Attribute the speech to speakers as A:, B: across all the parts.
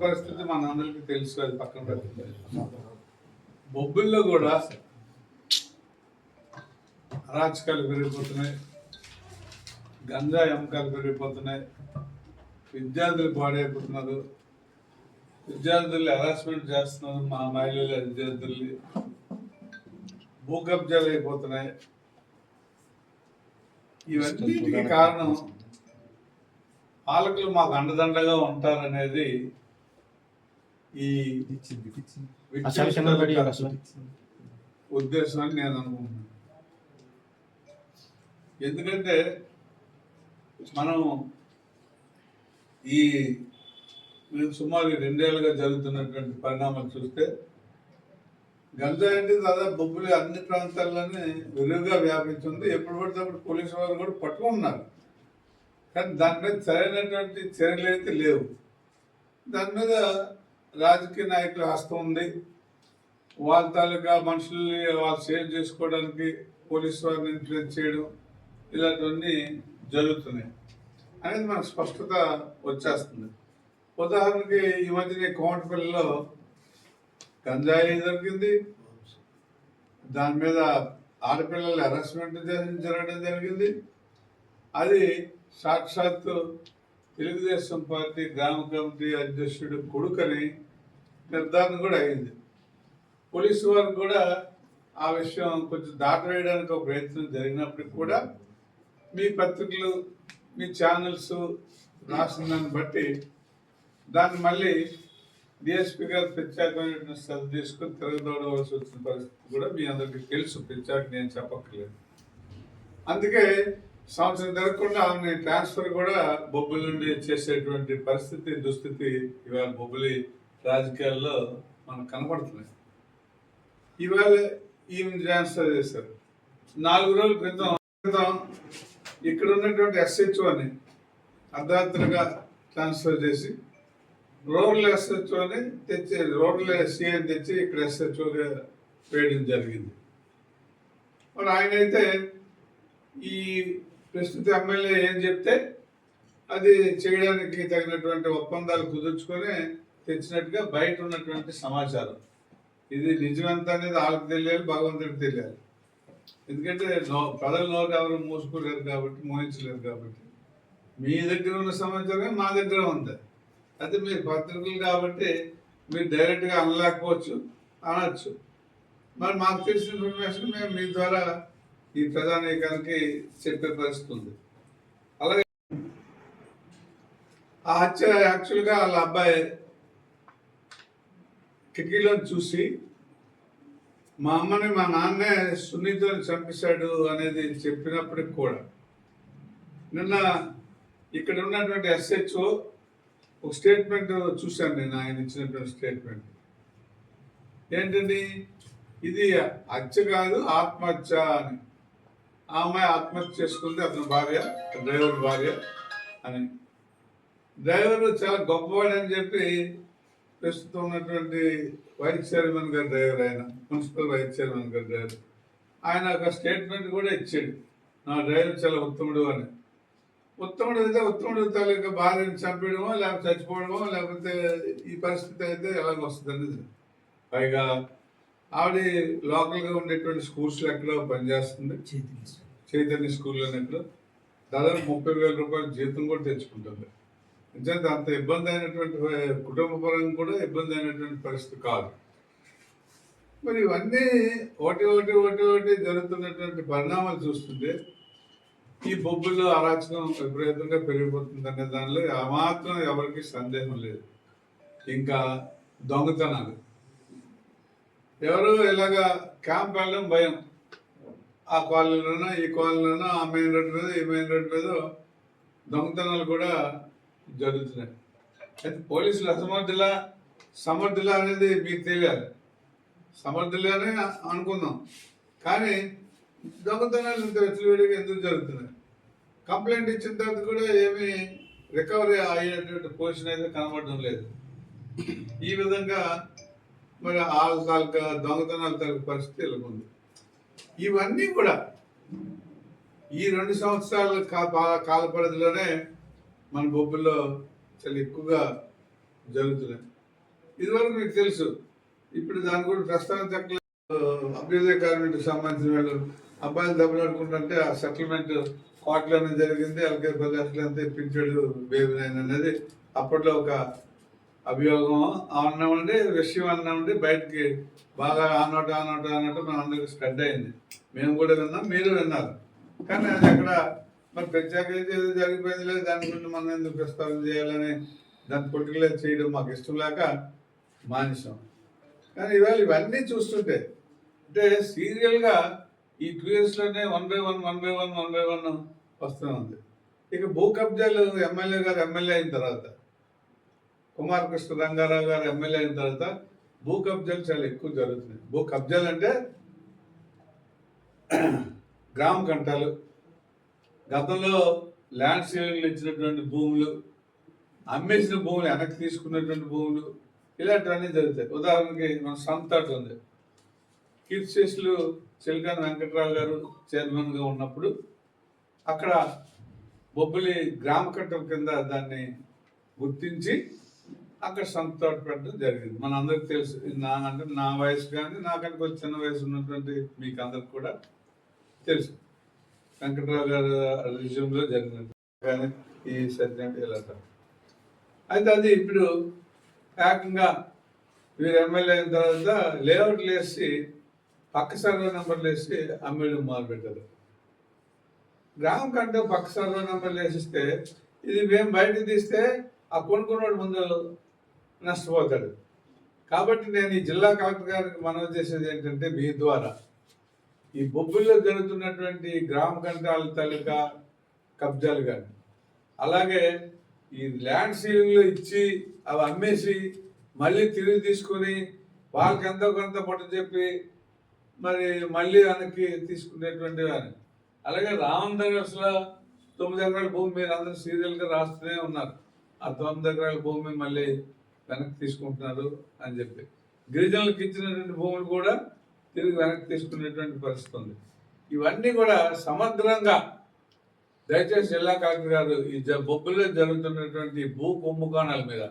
A: పరిస్థితి మన అందరికీ తెలుసు, అది పక్కన పెడుతుంది. బొబ్బుల్లో కూడా అరాచకాలు పెరిగిపోతున్నాయి, గంజాయి అమ్మకాలు పెరిగిపోతున్నాయి, విద్యార్థులు పాడైపోతున్నారు, విద్యార్థులు హెరాస్మెంట్ చేస్తున్నారు, మా మహిళల విద్యార్థుల్ని భూ కబ్జాలు అయిపోతున్నాయి. ఇవన్నిటికీ కారణం పాలకులు మాకు అండదండగా ఉంటారనేది ఈ ఉద్దేశం అని నేను అనుకుంటున్నాను. ఎందుకంటే మనం ఈ సుమారు 2 ఏళ్ళుగా జరుగుతున్నటువంటి పరిణామాలు చూస్తే గంజాయి అంటే దాదాపు బొబ్బులు అన్ని ప్రాంతాల్లోనే విరివిగా వ్యాపించింది. ఎప్పుడు పడితే అప్పుడు పోలీసు వారు కూడా పట్టుకున్నారు, కానీ దాని మీద సరైనటువంటి చర్యలు అయితే లేవు. దాని మీద రాజకీయ నాయకుల హస్తం ఉంది. వాళ్ళ తాలూకా మనుషుల్ని వాళ్ళు సేవ్ చేసుకోవడానికి పోలీసు వారిని ఇన్ఫ్లుయెన్స్ చేయడం, ఇలాంటివన్నీ జరుగుతున్నాయి అనేది మనకు స్పష్టత వచ్చేస్తుంది. ఉదాహరణకి ఈ మధ్యన కోమటిపల్లిలో గంజాయి దొరికింది, దాని మీద ఆడపిల్లల హెరాస్మెంట్ జరగడం జరిగింది. అది సాక్షాత్తు తెలుగుదేశం పార్టీ గ్రామ కమిటీ అధ్యక్షుడు కొడుకని నిర్ధారణ కూడా అయింది. పోలీసు వారు కూడా ఆ విషయం కొంచెం దాటవేయడానికి ఒక ప్రయత్నం జరిగినప్పటికి కూడా మీ పత్రికలు, మీ ఛానల్స్ రాసిన దాన్ని బట్టి దాన్ని మళ్ళీ డిఎస్పీ గారు ప్రత్యేకమైనటువంటి శ్రద్ధ తీసుకొని తిరగదోడవలసి వచ్చిన పరిస్థితి కూడా మీ అందరికీ తెలుసు, ప్రత్యేక నేను చెప్పక్కర్లేదు. అందుకే సంవత్సరం జరగకుండా ఆమె ట్రాన్స్ఫర్ కూడా బొబ్బుల నుండి చేసేటువంటి పరిస్థితి, దుస్థితి ఇవాళ బొబ్బులి రాజకీయాల్లో మనకు కనపడుతున్నాయి. ఇవాళ ఈమె ట్రాన్స్ఫర్ చేశారు. 4 రోజుల క్రితం ఇక్కడ ఉన్నటువంటి SHOని అర్ధరాత్రిగా ట్రాన్స్ఫర్ చేసి రూరల్ SHOని తెచ్చి, రూరల్ SCని తెచ్చి ఇక్కడ SHOగా వేయడం జరిగింది. మరి ఆయన అయితే ఈ ప్రస్తుత ఎమ్మెల్యే ఏం చెప్తే అది చేయడానికి తగినటువంటి ఒప్పందాలు కుదుర్చుకొని తెచ్చినట్టుగా బయట ఉన్నటువంటి సమాచారం. ఇది నిజమంత అనేది వాళ్ళకి తెలియాలి, భగవంతుడికి తెలియాలి. ఎందుకంటే ప్రజలు నోరు ఎవరు మూసుకోలేరు కాబట్టి, మోహించలేరు కాబట్టి. మీ దగ్గర ఉన్న సమాచారం మా దగ్గర ఉంది. అయితే మీరు పత్రికలు కాబట్టి మీరు డైరెక్ట్గా అనలేకపోవచ్చు, అనొచ్చు. మరి మాకు తెలిసిన ఇన్ఫర్మేషన్ మేము మీ ద్వారా ఈ ప్రధానికానికి చెప్పే పరిస్థితి ఉంది. అలాగే ఆ హత్య యాక్చువల్గా వాళ్ళ అబ్బాయి కిటికీలో చూసి మా అమ్మని మా నాన్నే సున్నితో చంపేశాడు అనేది చెప్పినప్పటికి కూడా నిన్న ఇక్కడ ఉన్నటువంటి SHO ఒక స్టేట్మెంట్ చూశాను నేను, ఆయన ఇచ్చినటువంటి స్టేట్మెంట్ ఏంటండి, ఇది హత్య కాదు ఆత్మహత్య అని. ఆ అమ్మాయి ఆత్మహత్య చేసుకుంది, అతని భార్య, డ్రైవర్ భార్య అని. డ్రైవర్ చాలా గొప్పవాడని చెప్పి ప్రస్తుతం ఉన్నటువంటి వైస్ చైర్మన్ గారు డ్రైవర్, ఆయన మున్సిపల్ వైస్ చైర్మన్ గారు డ్రైవర్, ఆయన ఒక స్టేట్మెంట్ కూడా ఇచ్చాడు, నా డ్రైవర్ చాలా ఉత్తముడు అని. ఉత్తముడు అయితే ఉత్తముడు తాలూకా భార్యను చంపడమో లేకపోతే చచ్చిపోవడమో లేకపోతే ఈ పరిస్థితి అయితే ఎలాగ వస్తుంది అనేది. పైగా ఆవిడ లోకల్గా ఉండేటువంటి స్కూల్స్లో ఎక్కడో పనిచేస్తుంది, చైతన్య స్కూల్లో ఎక్కడో దాదాపు 30,000 రూపాయల జీతం కూడా తెచ్చుకుంటుంది. నిజంగా అంత ఇబ్బంది అయినటువంటి కుటుంబపరంగా కూడా ఇబ్బంది అయినటువంటి పరిస్థితి కాదు. మరి ఇవన్నీ ఒకటి జరుగుతున్నటువంటి పరిణామాలు చూస్తుంటే ఈ బొబ్బుల్లో అరాచకం విపరీతంగా పెరిగిపోతుంది అనే దానిలో ఏమాత్రం ఎవరికి సందేహం లేదు. ఇంకా దొంగతనాలు, ఎవరు ఇలాగా క్యాంప్ వెళ్ళడం భయం, ఆ కాలనీలోనో ఈ కాలనీలోనో ఆ మెయిన్ రోడ్డు మీద ఈ మెయిన్ రోడ్డు మీద దొంగతనాలు కూడా జరుగుతున్నాయి. అయితే పోలీసులు సమర్థులా అనేది మీకు తెలియాలి, సమర్థులనే అనుకుందాం. కానీ దొంగతనాలు ఇంత వెచ్చలవిడిగా ఎందుకు జరుగుతున్నాయి? కంప్లైంట్ ఇచ్చిన తర్వాత కూడా ఏమీ రికవరీ అయ్యేటువంటి పొజిషన్ అయితే కనబడడం లేదు. ఈ విధంగా మరి వాళ్ళ తాలూకా దొంగతనాల తాలూకా పరిస్థితి ఇలా ఉంది. ఇవన్నీ కూడా ఈ 2 సంవత్సరాల కాల పరిధిలోనే మన బొబ్బుల్లో చాలా ఎక్కువగా జరుగుతున్నాయి. ఇదివరకు మీకు తెలుసు, ఇప్పుడు దాని కూడా ప్రస్తావించట్లేదు. అభ్యుదయ కార్మికులకు సంబంధించిన వాళ్ళు అబ్బాయిలు దెబ్బలాడుకుంటుంటే ఆ సెటిల్మెంట్ కోర్టులోనే జరిగింది. అలాగే 10 లక్షలు ఎంత ఇప్పించాడు బేబీ నాయన్ అనేది అప్పట్లో ఒక అభియోగం అన్నామండి, విషయం అన్నామండి, బయటికి బాగా ఆనోట మన అందరికి స్ప్రెడ్ అయింది. మేము కూడా విన్నాం, మీరు విన్నారు. కానీ అది అక్కడ మరి ప్రత్యేకంగా ఏదో జరిగిపోయింది లేదు, దాని గురించి మనం ఎందుకు ప్రస్తావన చేయాలని దాన్ని పొలిటికలైజ్ చేయడం మాకు ఇష్టం లేక మానేసాం. కానీ ఇవాళ ఇవన్నీ చూస్తుంటే అంటే సీరియల్గా ఈ 2 yearsలోనే 1 by 1 వస్తూనే ఉంది. ఇక భూ కబ్జాలు ఎమ్మెల్యే గారు ఎమ్మెల్యే అయిన తర్వాత, కుమార్ కృష్ణ రంగారావు గారు ఎమ్మెల్యే అయిన తర్వాత భూ కబ్జాలు చాలా ఎక్కువ జరుగుతున్నాయి. భూ కబ్జాలు అంటే గ్రామ కంటాలు, గతంలో ల్యాండ్ సీలింగ్లు ఇచ్చినటువంటి భూములు, అమ్మేసిన భూములు వెనక్కి తీసుకున్నటువంటి భూములు, ఇలాంటివన్నీ జరుగుతాయి. ఉదాహరణకి మన సంతోట ఉంది, కీర్తిశేషులు చిలకాని వెంకట్రావు గారు చైర్మన్గా ఉన్నప్పుడు అక్కడ బొబ్బిలి గ్రామ కట్టల కింద దాన్ని గుర్తించి అక్కడ సంతోట పెట్టడం జరిగింది. మన అందరికి తెలుసు. అంటే నా వయసు కానీ నాకంటే కొంచెం చిన్న వయసు ఉన్నటువంటి మీకు అందరికి కూడా తెలుసు. వెంకట్రావు గారు రిజ్యూమ్లో జరిగినట్టు కానీ ఈ సత్యం ఇలా. అయితే అది ఇప్పుడు ఏకంగా వీరు ఎమ్మెల్యే అయిన తర్వాత లేఅవుట్లు వేసి పక్క సర్వే నెంబర్లు వేసి అమ్మేయడం మొదలుపెట్టారు. గ్రామం కంటే పక్క సర్వే నెంబర్లు వేసిస్తే ఇది మేము బయటకు తీస్తే ఆ కొనుక్కున్నోడు ముందు నష్టపోతాడు. కాబట్టి నేను ఈ జిల్లా కలెక్టర్ గారికి మనవి చేసేది ఏంటంటే, మీ ద్వారా ఈ బొబ్బుల్లో జరుగుతున్నటువంటి గ్రామ కంటాల తాలూకా కబ్జాలు కానీ, అలాగే ఈ ల్యాండ్ సీలింగ్లు ఇచ్చి అవి అమ్మేసి మళ్ళీ తిరిగి తీసుకొని వాళ్ళకి ఎంతో కొంత పట్టు చెప్పి మరి మళ్ళీ వెనక్కి తీసుకునేటువంటి వారు, అలాగే రామనగర్స్లో 9 ఎకరాల భూమి మీరు అందరూ సీరియల్గా రాస్తూనే ఉన్నారు. ఆ 9 ఎకరాల భూమి మళ్ళీ వెనక్కి తీసుకుంటున్నారు అని చెప్పి, గిరిజనులకు ఇచ్చినటువంటి భూములు కూడా తిరిగి వెనక్కి తీసుకునేటువంటి పరిస్థితి ఉంది. ఇవన్నీ కూడా సమగ్రంగా దయచేసి జిల్లా కలెక్టర్ గారు ఈ బొబ్బుల్లో జరుగుతున్నటువంటి భూ కుంభకోణాల మీద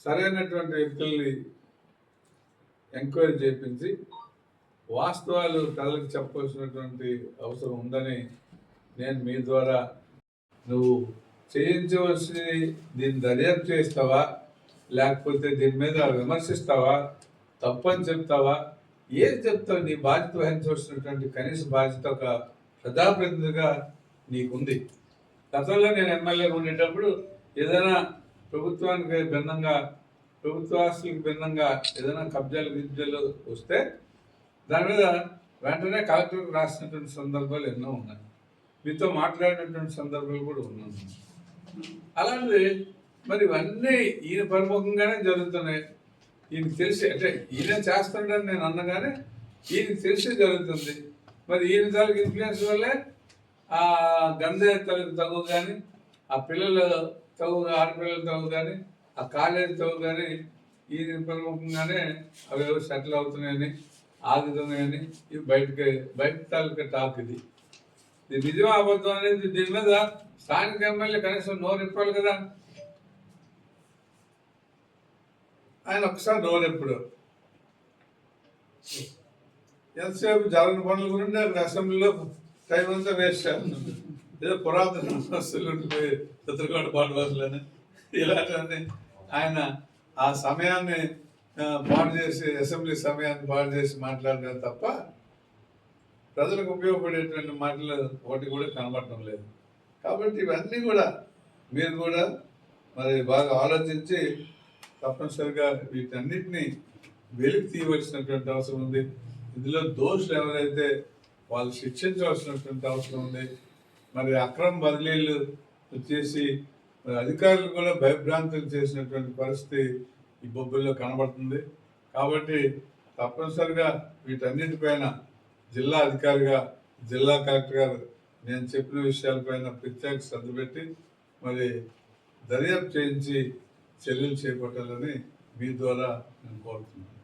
A: సరైనటువంటి వ్యక్తుల్ని ఎంక్వైరీ చేయించి వాస్తవాలు ప్రజలకు చెప్పవలసినటువంటి అవసరం ఉందని నేను మీ ద్వారా, నువ్వు చేయించవలసి దీన్ని దర్యాప్తు చేస్తావా, లేకపోతే దీని మీద విమర్శిస్తావా, తప్పని చెప్తావా, ఏది చెప్తావు? నీ బాధ్యత వహించవలసినటువంటి కనీస బాధ్యత ఒక ప్రజాప్రతినిధిగా నీకుంది. గతంలో నేను ఎమ్మెల్యేగా ఉండేటప్పుడు ఏదైనా ప్రభుత్వానికి భిన్నంగా, ప్రభుత్వ ఆస్తులకు భిన్నంగా ఏదైనా కబ్జాలు వస్తే దాని మీద వెంటనే కలెక్టర్కి రాసినటువంటి సందర్భాలు ఎన్నో ఉన్నాయి. మీతో మాట్లాడినటువంటి సందర్భాలు కూడా ఉన్నాయి. అలాంటిది మరి ఇవన్నీ ఈయన ప్రముఖంగానే జరుగుతున్నాయి. ఈయనకి తెలిసి, అంటే ఈయన చేస్తుండని నేను అన్నగానే ఈయనకి తెలిసి జరుగుతుంది. మరి ఈయన తాలూకు ఇన్ఫ్లుయెన్స్ వల్లే ఆ గంజాయి తాలూకు తగు కానీ, ఆ పిల్లల తగు, ఆడపిల్లల తగు కానీ, ఆ కాలేజీ తగు కానీ ఈయన ప్రముఖంగానే అవి సెటిల్ అవుతున్నాయని, ఆగుతున్నాయని ఇవి బయట తాలూకా టాక్. ఇది నిజం అబద్ధం అనేది దీని మీద స్థానిక ఎమ్మెల్యే కనీసం నోరెప్పాలి కదా. ఆయన ఒకసారి నోరెప్పుడు ఎంతసేపు జరగని పనుల గురించి అక్కడ అసెంబ్లీలో టైం అంతా వేస్ట్ చేస్తున్నారు. ఏదో పురాతన వస్తువులు ఉండిపోయి చిత్రకోట పాఠవాసులని ఇలాంటివన్నీ ఆయన ఆ సమయాన్ని పాడు చేసి, అసెంబ్లీ సమయాన్ని పాడు చేసి మాట్లాడడం తప్ప ప్రజలకు ఉపయోగపడేటువంటి మాటలు ఒకటి కూడా కనబడటం లేదు. కాబట్టి ఇవన్నీ కూడా మీరు కూడా మరి బాగా ఆలోచించి తప్పనిసరిగా వీటన్నిటినీ వెలికి తీయవలసినటువంటి అవసరం ఉంది. ఇందులో దోషులు ఎవరైతే వాళ్ళు శిక్షించవలసినటువంటి అవసరం ఉంది. మరి అక్రమ బదిలీలు వచ్చేసి అధికారులు కూడా భయభ్రాంతులు చేసినటువంటి పరిస్థితి ఈ బొబ్బుల్లో కనబడుతుంది. కాబట్టి తప్పనిసరిగా వీటన్నిటిపైన జిల్లా అధికారిగా, జిల్లా కలెక్టర్ గారు నేను చెప్పిన విషయాలపైన ప్రత్యేక శ్రద్ధ పెట్టి మరి దర్యాప్తు చేయించి చర్యలు చేపట్టాలని మీ ద్వారా నేను కోరుతున్నాను.